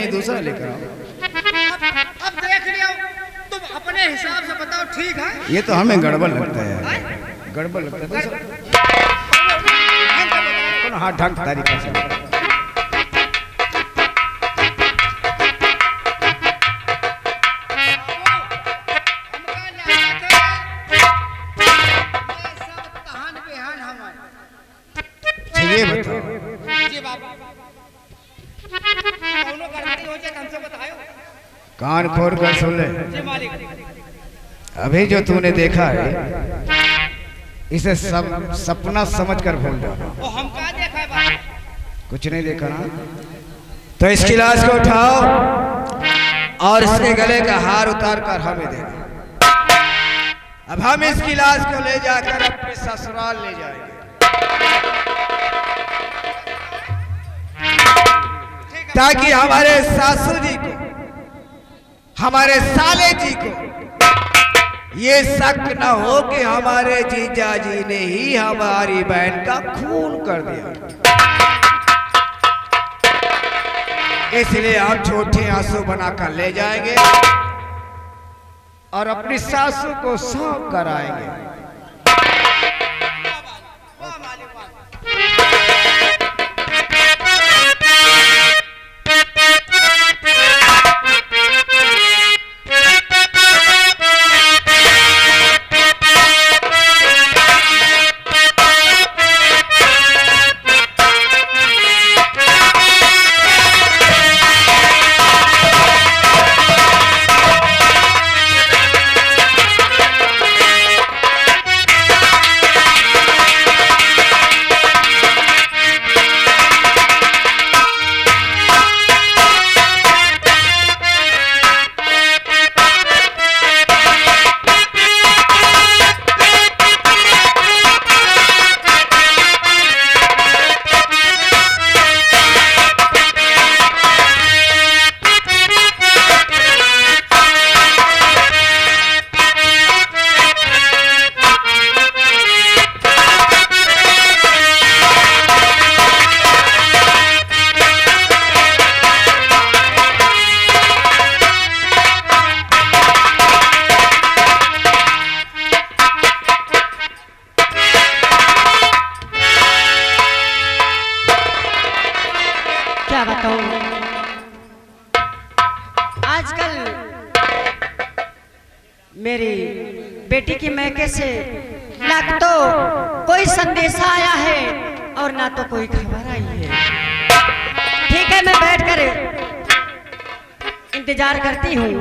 नहीं, दूसरा लेकर आओ। अब देख लिया, तुम अपने हिसाब से बताओ, ठीक है? ये तो हमें गड़बड़ लगता है, गड़बड़ लगता है। हाँ, ढंग तरीका से ये बताओ। जी बाबा, कौनो गड़बड़ी हो जाए हमसे बताओ। कान खोल कर सुन ले। जी मालिक। अभी जो तूने देखा है इसे सब सपना समझकर भूल जा। वो हम क्या देखा है बाबा? कुछ नहीं देखा ना? तो इसकी लाश को उठाओ और इसके गले का हार उतार कर हमें देना। अब हम इसकी लाश को ले जाकर अपने ससुराल ले जाएंगे। ताकि हमारे सासू जी को, हमारे साले जी को ये शक न हो कि हमारे जीजा जी ने ही हमारी बहन का खून कर दिया। इसलिए हम छोटे आंसू बनाकर ले जाएंगे और अपनी सासू को सौंप कर आएंगे। क्या बताऊं, आजकल मेरी बेटी की मैके से ना तो कोई संदेशा आया है और ना तो कोई खबर आई है। ठीक है, मैं बैठकर इंतजार करती हूँ,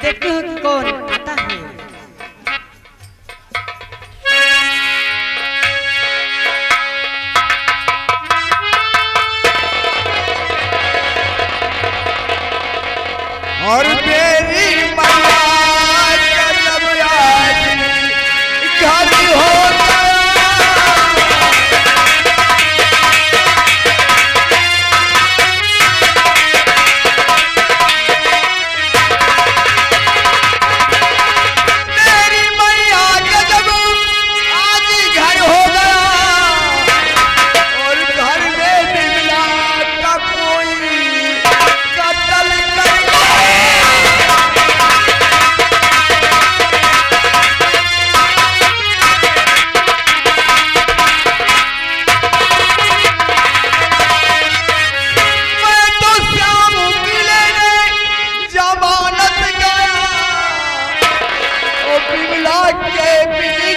देखती हूँ कि कौन आता है। और तेरी मैया जब आज घर हो तेरी मैया जब आज घर हो गया और घर में बिगड़ा का कोई कत्ल कर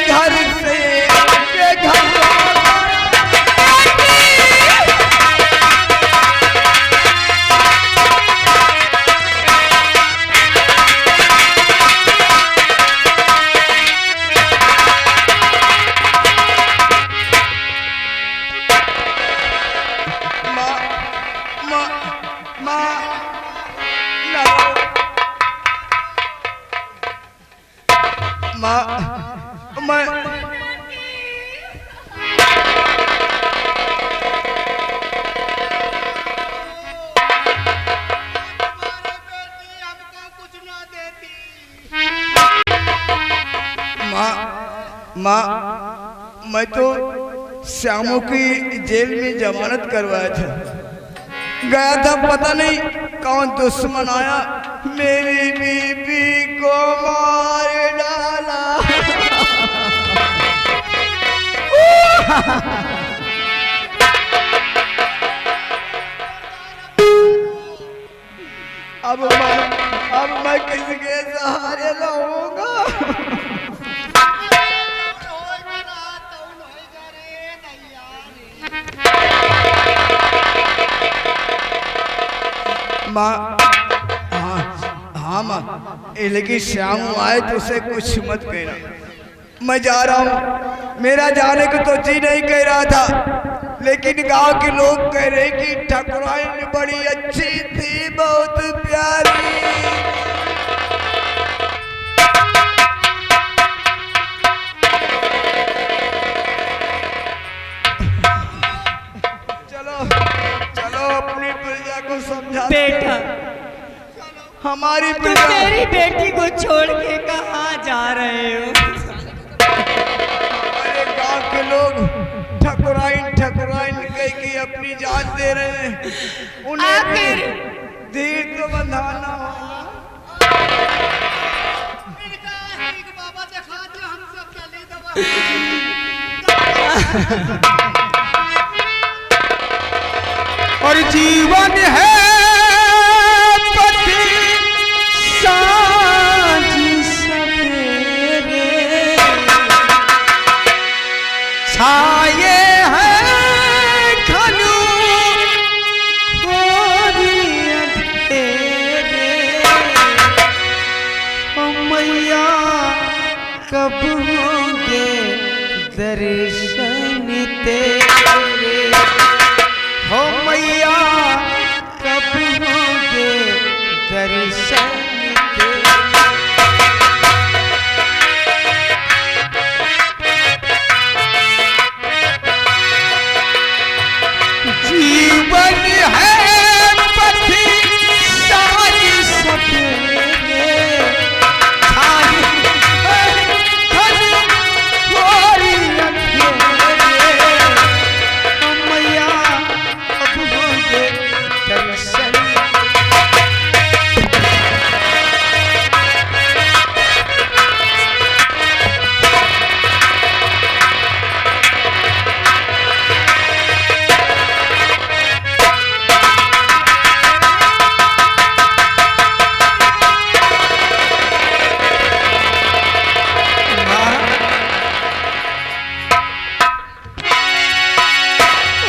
घर से घर माँ, मैं तो श्यामू की जेल में जमानत करवाया था, गया था पता नहीं कौन दुश्मन आया मेरी बीबी को मार डाला। अब मैं किसके सहारे रहूंगा। माँ हाँ माँ, लेकिन श्याम आए तो उसे कुछ मत कहना। मैं जा रहा हूँ, मेरा जाने को तो जी नहीं कह रहा था, लेकिन गांव के लोग कह रहे कि ठाकुराइन बड़ी अच्छी थी, बहुत प्यारी। चलो चलो अपनी प्रजा को समझा। बेटा हमारी तुम मेरी बेटी को छोड़ के कहाँ जा रहे हो? हमारे गांव के लोग ठकुराइन ठकुराइन कह के अपनी जान दे रहे हैं, उन्हें धीर तो बंधाना होगा। बाबा दिखा दो, हम सब चले दबा। और जीवन है पति सांझ सवेरे, छाये हैं घनु घोरी अंधेरे। ओ मैया कब होंगे दर्शन तेरे, हो मैया कब होंगे दर्शन तेरे। जीवन है पथि साझ सवेरे, छाये घन घोरी अंधेरे। ओ मैया कब होंगे दर्शन।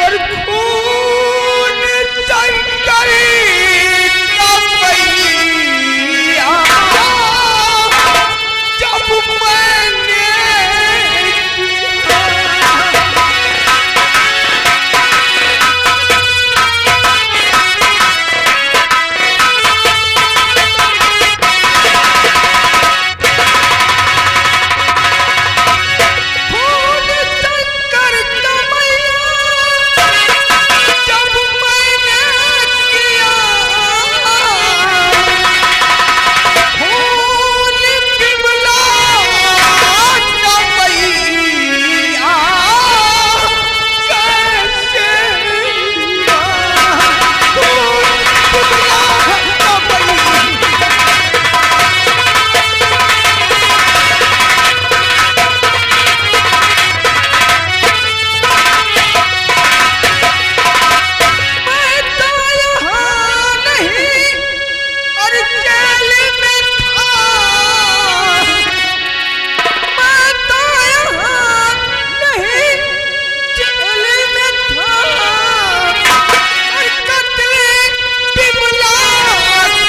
और खून चंदरी कपैया जब मैंने खून चंकर कमैया जब मैंने किया, खून बिमला कमैया कैसे हुआ, खून बिमला कमैया। मैं तो यहाँ नहीं और जेल में था, मैं तो यहाँ नहीं जेल में था, और कत्ल बिमला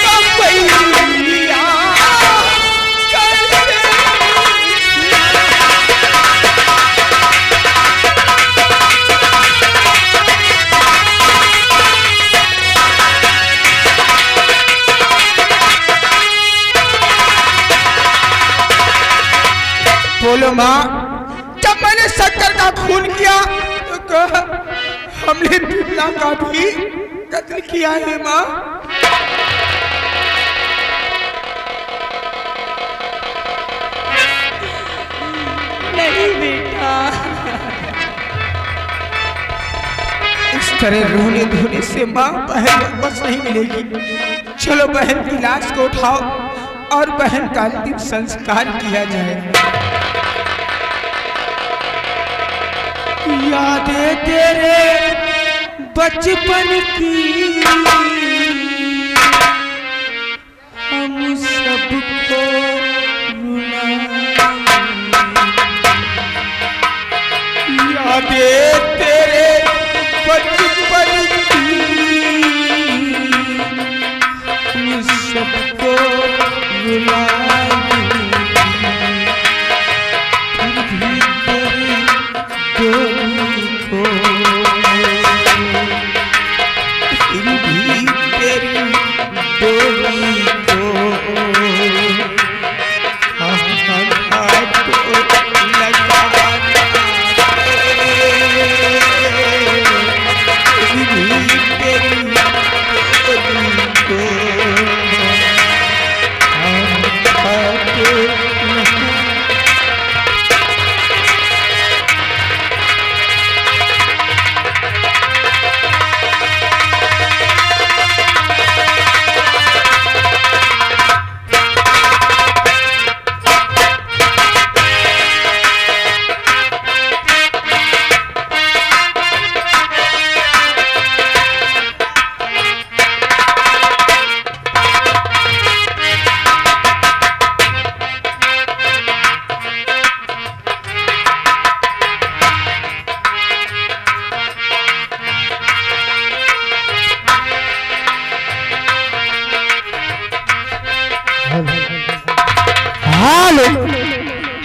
कमैया कैसे हुआ। बोलो माँ, जब मैंने शक्कर का खून किया तो हमने बिमला का भी कत्ल किया है माँ। नहीं बेटा, इस तेरे रोने धोने से माँ बहन बस नहीं मिलेगी। चलो बहन की लाश को उठाओ और बहन का अंतिम संस्कार किया जाए। यादें तेरे बचपन की हम सबको यादें तेरे बचपन की हम सबको रुलाएंगे। फिर भी तेरी डोली को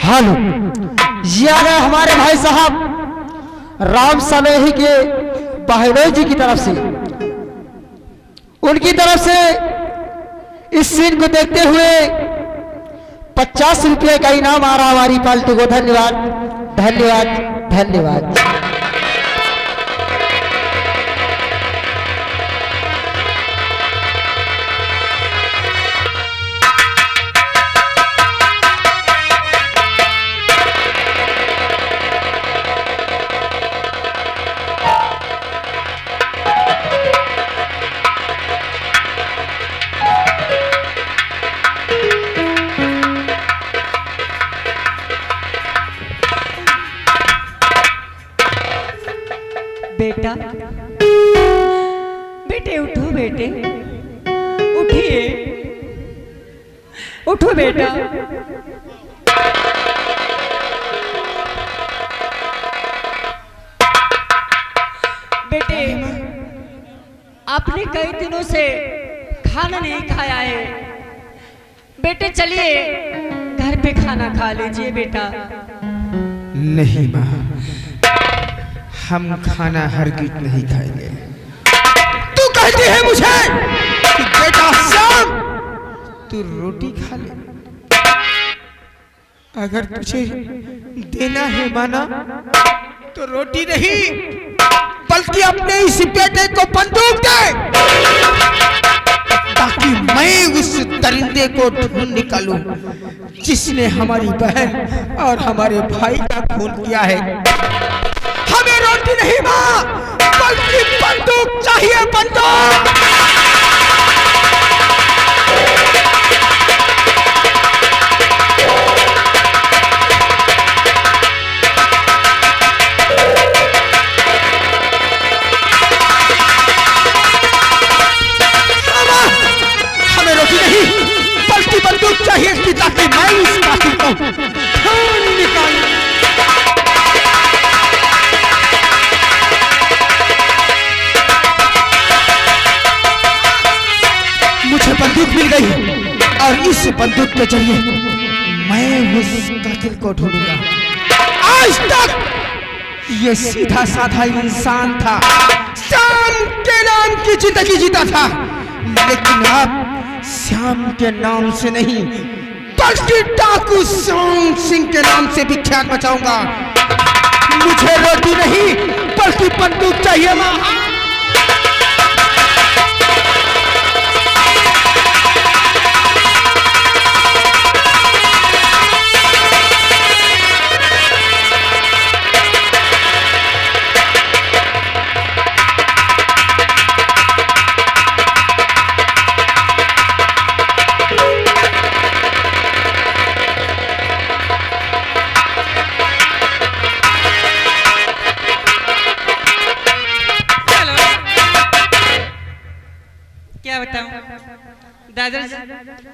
हालो ये आ गए हमारे भाई साहब राम सनेही के बहनोई जी की तरफ से। उनकी तरफ से इस सीन को देखते हुए 50 रुपये का इनाम आ रहा हमारी पार्टी को। धन्यवाद धन्यवाद धन्यवाद। बेटा बेटे उठो, बेटे उठिए, उठो बेटा। बेटे आपने कई दिनों से खाना नहीं खाया है। बेटे चलिए घर पे खाना खा लीजिए बेटा। नहीं माँ, हम खाना हरगिज नहीं खाएंगे। तू कहती है मुझे कि बेटा श्याम तू रोटी खा ले। अगर तुझे देना है माना तो रोटी नहीं बल्कि अपने इस बेटे को बंदूक दे, ताकि मैं उस दरिंदे को ढूंढ निकालूं जिसने हमारी बहन और हमारे भाई का खून किया है। हमें रोटी नहीं माँ बल्कि बंदूक चाहिए, बंदूक। हमें रोटी नहीं बल्कि बंदूक चाहिए ताकि मैं इस कातिल को ढूंढ निकालूं। मुझे बंदूक मिल गई और इस बंदूक के जरिए मैं उस कातिल को ढूंढूंगा। आज तक ये सीधा साधा इंसान था, श्याम के नाम की जिंदगी जीता था, लेकिन अब श्याम के नाम से नहीं बल्कि डाकू श्याम सिंह के नाम से विख्यात बचाऊंगा। मुझे रोटी नहीं बल्कि बंदूक चाहिए माँ।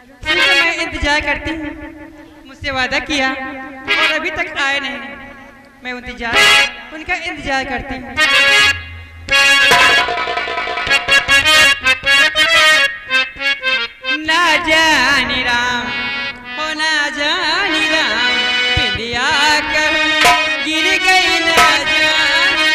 ठीक है, मैं इंतजार करती हूँ। मुझसे वादा किया और अभी तक आए नहीं। मैं उनका इंतजार करती हूँ। ना जानी राम हो ना जानी राम, पिंडिया कहूँ गिर गई ना जानी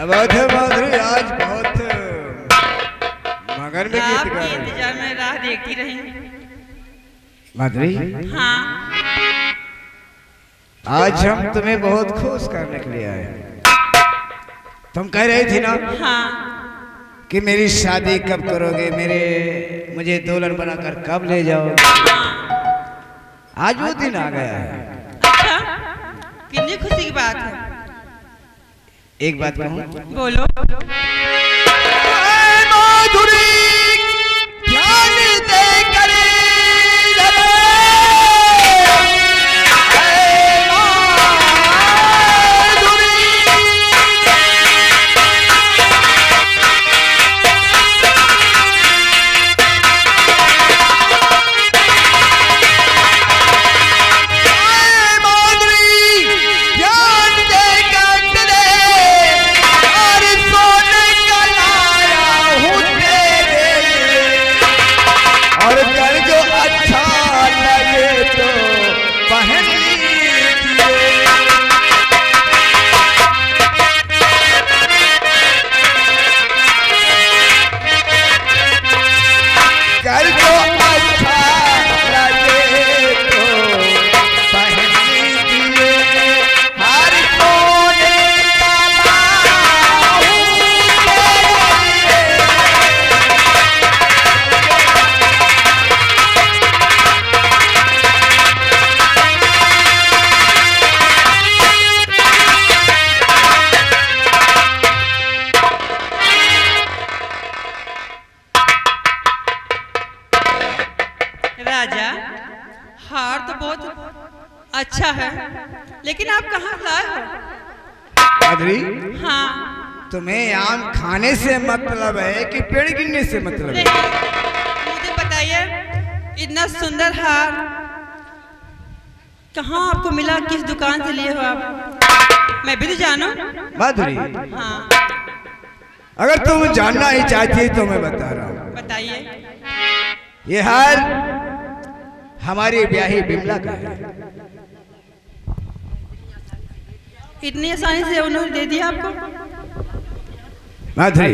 बात है माधुरी, आज बहुत मगन में गीत गा आपके रही इंतजार में राह देखती रही। माधुरी। हाँ, आज हम तुम्हें बहुत खुश करने के लिए आए। तुम कह रही थी ना हाँ, कि मेरी शादी कब करोगे, मुझे दुल्हन बनाकर कब ले जाओगे। आज वो दिन आ गया है। अच्छा, कितनी खुशी की बात है। एक बात कहूँ, बोलो। माधुरी ध्यान दे कर राजा, हार तो बहुत अच्छा है, लेकिन आप कहाँ लाए हो? माधुरी, हाँ, तुम्हें आम खाने से मतलब है कि पेड़ गिनने से मतलब नहीं, है? मुझे बताइए, इतना सुंदर हार कहाँ आपको मिला, किस दुकान से लिए हो आप? मैं भी तो जानूं। माधुरी, हाँ, अगर तुम जानना ही चाहती है तो मैं बता रहा हूँ। बताइए। ये हार हमारी ब्याही बिमला का है। इतनी आसानी से उन्होंने दे दिया आपको? माधुरी,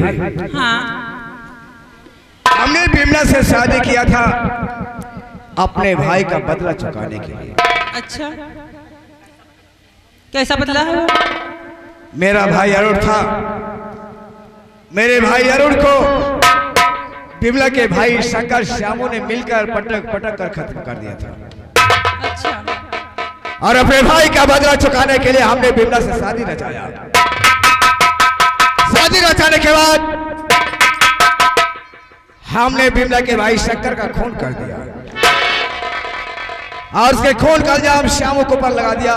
हाँ, हमने बिमला से शादी किया था अपने भाई का बदला चुकाने के लिए। अच्छा, कैसा बदला है वो? मेरा भाई अरुण था, मेरे भाई अरुण को बिमला के भाई शंकर श्यामू ने मिलकर पटक पटक कर खत्म कर दिया था। अच्छा, और अपने भाई का बदला चुकाने के लिए हमने बिमला से शादी रचाया। शादी रचाने के बाद हमने बिमला के भाई शंकर का खून कर दिया और उसके खून का इल्जाम श्यामू के ऊपर लगा दिया।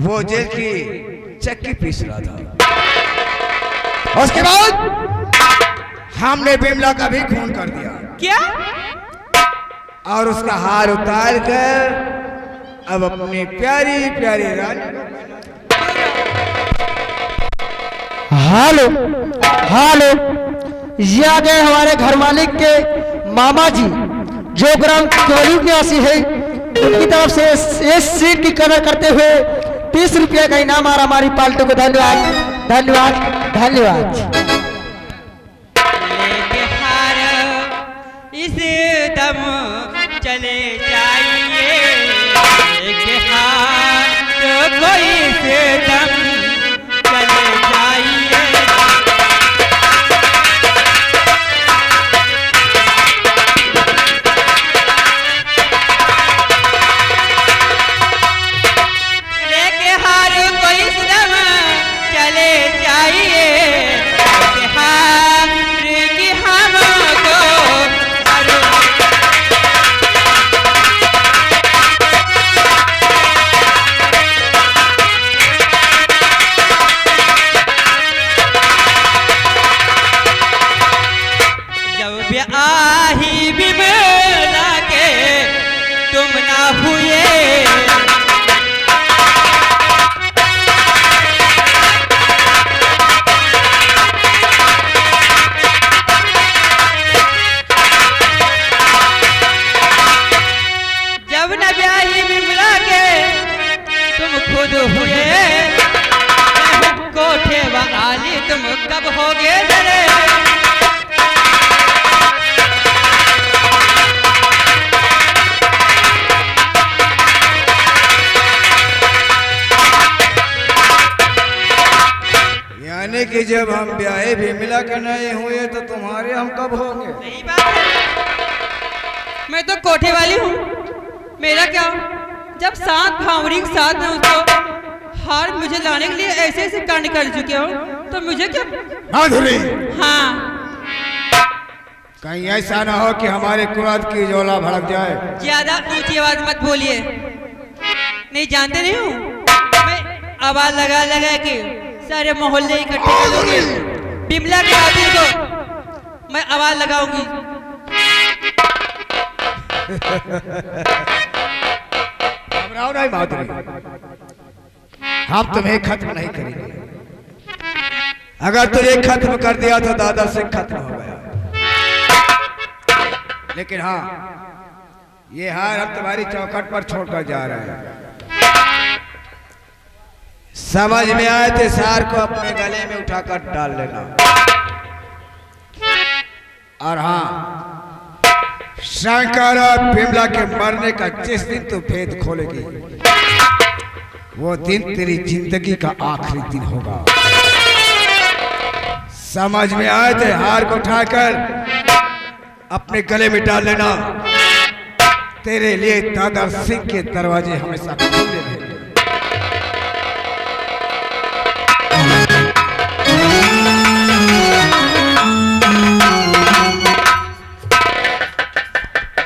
वो जेल की चक्की पीस रहा था। उसके बाद हमने बिमला का भी खून कर दिया। क्या? और उसका हार उतार कर अब अपनी प्यारी प्यारी रानी। हेलो हेलो, ये आ गए हमारे घर मालिक के मामा जी जो ग्राम कोली निवासी है। उनकी तरफ से इस सीट की कदर करते हुए 30 रुपये का इनाम आ रहा हमारी पार्टी को। धन्यवाद धन्यवाद धन्यवाद। लेके हार इस दम चले जाइए, लेके हार तो कोई इस दम चले जाइए। लेके हार कोई इस दम चले जाइए, लेके हार की हमको जब भी आही बिमला के तुम ना हुए, जब न ब्याही बिमला के तुम खुद हुए, कोठे वाली तुम कब होगे डरे। यानी कि जब हम ब्याहे भी मिला के नहीं हुए तो तुम्हारे हम कब होंगे? सही बात है, मैं तो कोठे वाली हूँ। मेरा क्या, जब 7 भावरी के साथ में उसको हार मुझे लाने के लिए ऐसे ऐसे कांड कर चुके हो तो मुझे क्या? माधुरी, हाँ, कहीं ऐसा ना हो कि हमारे कुरात की ज्वाला भड़क जाए। ज्यादा ऊंची आवाज मत बोलिए, नहीं जानते नहीं हूँ मैं। आवाज लगा लगा के सारे मोहल्ले इकट्ठे कर लूंगी। बिमला के आदमी को मैं आवाज लगाऊंगी। घबराओ नहीं माधुरी, हम तुम्हें खत्म नहीं करेंगे। अगर तुझे खत्म कर दिया तो दादा से खत्म हो गया। लेकिन हाँ, ये हार हम तुम्हारी चौखट पर छोड़कर जा रहे हैं। समझ में आए तो सार को अपने गले में उठाकर डाल लेना। और हाँ, शंकर और बिमला के मरने का जिस दिन तू भेद खोलेगी वो दिन तेरी जिंदगी का आखिरी दिन होगा। समझ में आए तो हार को उठाकर अपने गले में डाल लेना। तेरे लिए दादा सिंह के दरवाजे हमेशा खुले रहेंगे।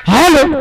हेलो